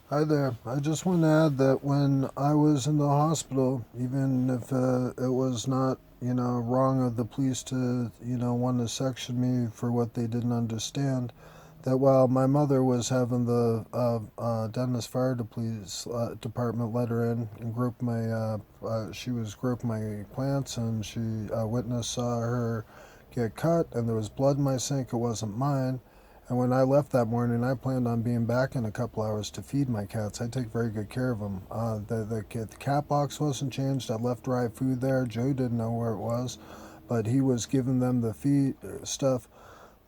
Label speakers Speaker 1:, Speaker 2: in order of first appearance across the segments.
Speaker 1: Hi there. I just want to add that when I was in the hospital, even if it was not, wrong of the police to, want to section me for what they didn't understand, that while my mother was having the Dennis Fire Police Department let her in and group she was grouping my plants, and a witness saw her get cut, and there was blood in my sink. It wasn't mine. And when I left that morning, I planned on being back in a couple hours to feed my cats. I take very good care of them. The cat box wasn't changed. I left dry food there. Joe didn't know where it was, but he was giving them the feed stuff.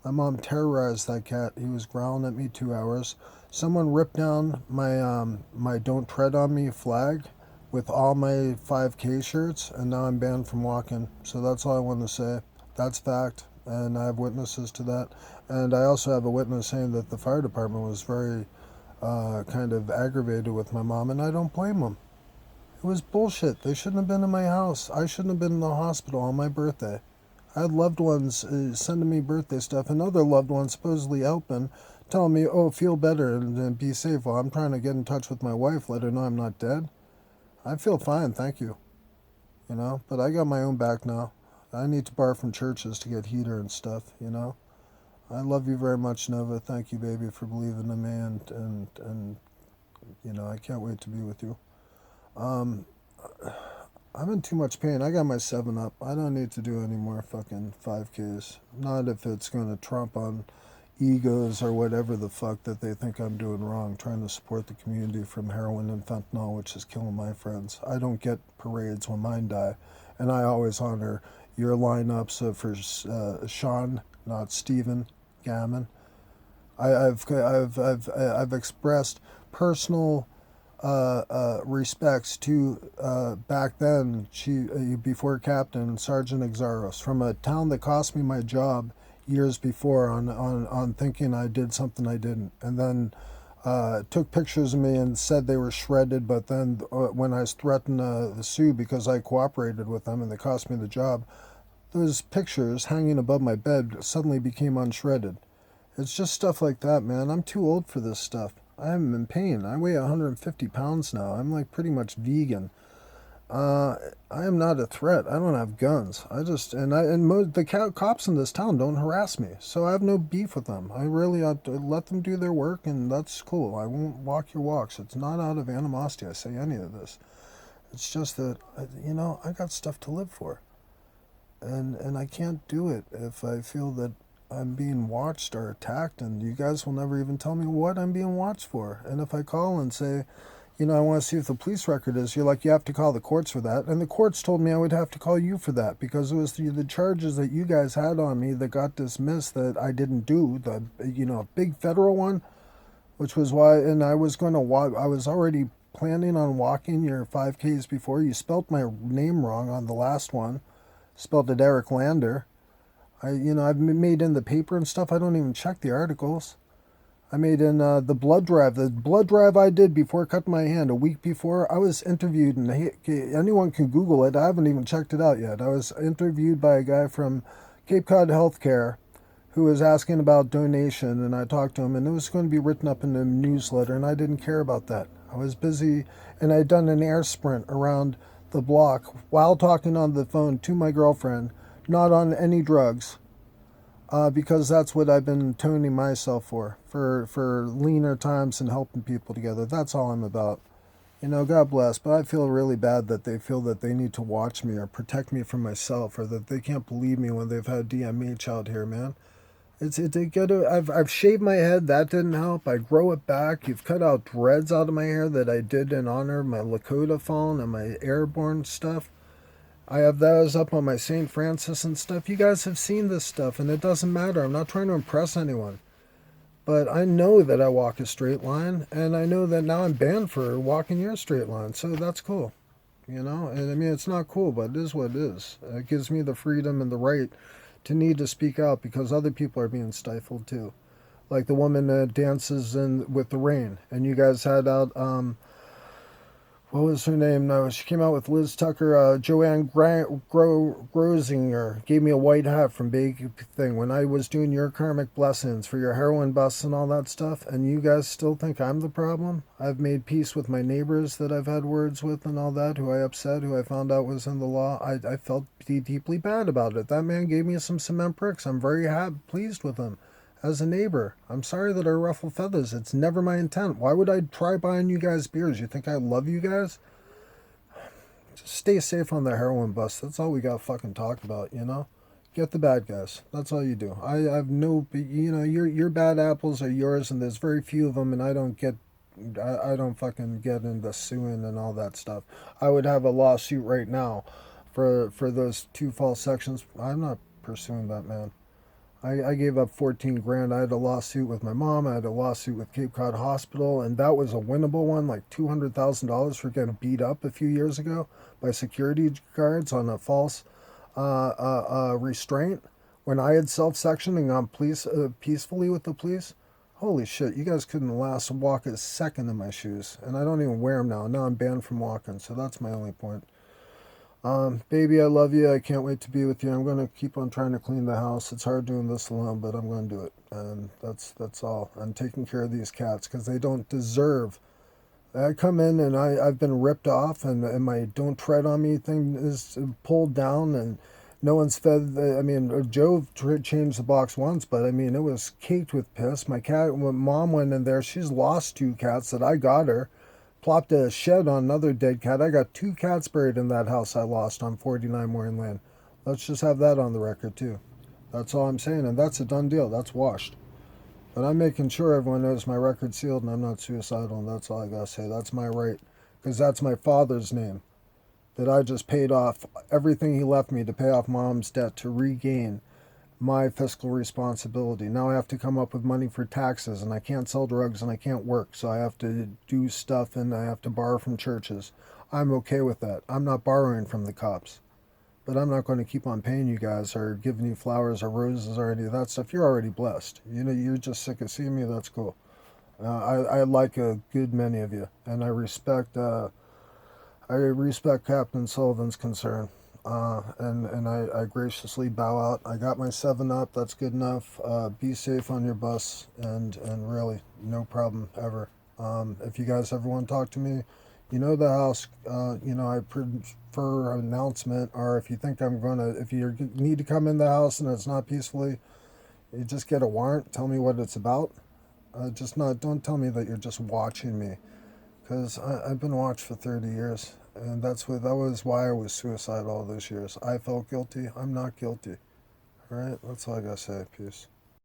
Speaker 1: My mom terrorized that cat. He was growling at me 2 hours. Someone ripped down my "Don't Tread on Me" flag with all my 5K shirts, and now I'm banned from walking. So that's all I want to say. That's fact, and I have witnesses to that. And I also have a witness saying that the fire department was very kind of aggravated with my mom, and I don't blame them. It was bullshit. They shouldn't have been in my house. I shouldn't have been in the hospital on my birthday. I had loved ones sending me birthday stuff, and other loved ones supposedly helping, telling me, "Oh, feel better and be safe." While I'm trying to get in touch with my wife, let her know I'm not dead. I feel fine, thank you. But I got my own back now. I need to borrow from churches to get heater and stuff. I love you very much, Nova. Thank you, baby, for believing in me, and I can't wait to be with you. Um, I'm in too much pain. I got my 7 up. I don't need to do any more fucking 5Ks. Not if it's going to trump on egos or whatever the fuck that they think I'm doing wrong, trying to support the community from heroin and fentanyl, which is killing my friends. I don't get parades when mine die, and I always honor your lineups for Sean, not Stephen Gammon. I've expressed personal respects to back then, before Captain Sergeant Exaros, from a town that cost me my job years before on thinking I did something I didn't, and then took pictures of me and said they were shredded. But then when I was threatened to sue because I cooperated with them and they cost me the job, those pictures hanging above my bed suddenly became unshredded. It's just stuff like that, man. I'm too old for this stuff. I'm in pain. I weigh 150 pounds now. I'm like pretty much vegan. Uh, I am not a threat. I don't have guns. I just the cops in this town don't harass me, so I have no beef with them. I really let them do their work, and that's cool. I won't walk your walks. It's not out of animosity I say any of this. It's just that I got stuff to live for, and I can't do it if I feel that I'm being watched or attacked, and you guys will never even tell me what I'm being watched for. And if I call and say, I want to see if the police record is, you're like, you have to call the courts for that. And the courts told me I would have to call you for that because it was the charges that you guys had on me that got dismissed that I didn't do. The, big federal one, which was why, and I was going to walk, I was already planning on walking your 5Ks before. You spelt my name wrong on the last one, spelled it Eric Lander. I've made in the paper and stuff. I don't even check the articles. I made in the blood drive. The blood drive I did before cutting my hand a week before. I was interviewed, and anyone can Google it. I haven't even checked it out yet. I was interviewed by a guy from Cape Cod Healthcare who was asking about donation, and I talked to him, and it was going to be written up in the newsletter, and I didn't care about that. I was busy, and I'd done an air sprint around the block while talking on the phone to my girlfriend, not on any drugs, because that's what I've been toning myself for leaner times and helping people together. That's all I'm about. God bless, but I feel really bad that they feel that they need to watch me or protect me from myself, or that they can't believe me when they've had DMH out here, man. I've shaved my head. That didn't help. I grow it back. You've cut out dreads out of my hair that I did in honor of my Lakota fallen and my airborne stuff. I have those up on my St. Francis and stuff. You guys have seen this stuff, and it doesn't matter. I'm not trying to impress anyone. But I know that I walk a straight line, and I know that now I'm banned for walking your straight line. So that's cool. And I mean, it's not cool, but it is what it is. It gives me the freedom and the right to need to speak out because other people are being stifled too. Like the woman that dances in with the rain, and you guys had out what was her name? No, she came out with Liz Tucker. Joanne Grosinger gave me a white hat from Big Thing when I was doing your karmic blessings for your heroin busts and all that stuff. And you guys still think I'm the problem? I've made peace with my neighbors that I've had words with and all that, who I upset, who I found out was in the law. I felt deeply bad about it. That man gave me some cement bricks. I'm very pleased with him as a neighbor. I'm sorry that I ruffle feathers. It's never my intent. Why would I try buying you guys beers? You think I love you guys? Just stay safe on the heroin bus. That's all we got to fucking talk about, you know? Get the bad guys. That's all you do. I have no, you know, your bad apples are yours, and there's very few of them, and I don't fucking get into suing and all that stuff. I would have a lawsuit right now for those two false sections. I'm not pursuing that, man. I gave up 14 grand. I had a lawsuit with my mom. I had a lawsuit with Cape Cod Hospital, and that was a winnable one, like $200,000 for getting beat up a few years ago by security guards on a false restraint when I had self-sectioned and gone peacefully with the police. Holy shit, you guys couldn't walk a second in my shoes, and I don't even wear them now. Now I'm banned from walking, so that's my only point. Baby, I love you. I can't wait to be with you. I'm going to keep on trying to clean the house. It's hard doing this alone, but I'm going to do it. And that's all. I'm taking care of these cats because they don't deserve. I come in and I've been ripped off, and my don't tread on me thing is pulled down, and no one's fed. I mean, Joe changed the box once, but I mean, it was caked with piss. My cat, when mom went in there, she's lost two cats that I got her. Plopped a shed on another dead cat. I got two cats buried in that house I lost on 49 Morin Lane. Let's just have that on the record, too. That's all I'm saying, and that's a done deal. That's washed. But I'm making sure everyone knows my record's sealed and I'm not suicidal, and that's all I gotta say. That's my right, because that's my father's name that I just paid off everything he left me to pay off mom's debt to regain my fiscal responsibility. Now I have to come up with money for taxes, and I can't sell drugs and I can't work, so I have to do stuff and I have to borrow from churches. I'm okay with that. I'm not borrowing from the cops, but I'm not going to keep on paying you guys or giving you flowers or roses or any of that stuff. You're already blessed. You know, you're just sick of seeing me. That's cool. I like a good many of you, and I respect Captain Sullivan's concern. And I graciously bow out. I got my 7 up. That's good enough. Be safe on your bus, and really, no problem ever. If you guys ever want to talk to me, you know the house. You know, I prefer an announcement, or if you think if you need to come in the house and it's not peacefully, you just get a warrant. Tell me what it's about. Don't tell me that you're just watching me, because I've been watched for 30 years. And that was why I was suicidal all those years. I felt guilty. I'm not guilty. All right? That's all I got to say. Peace.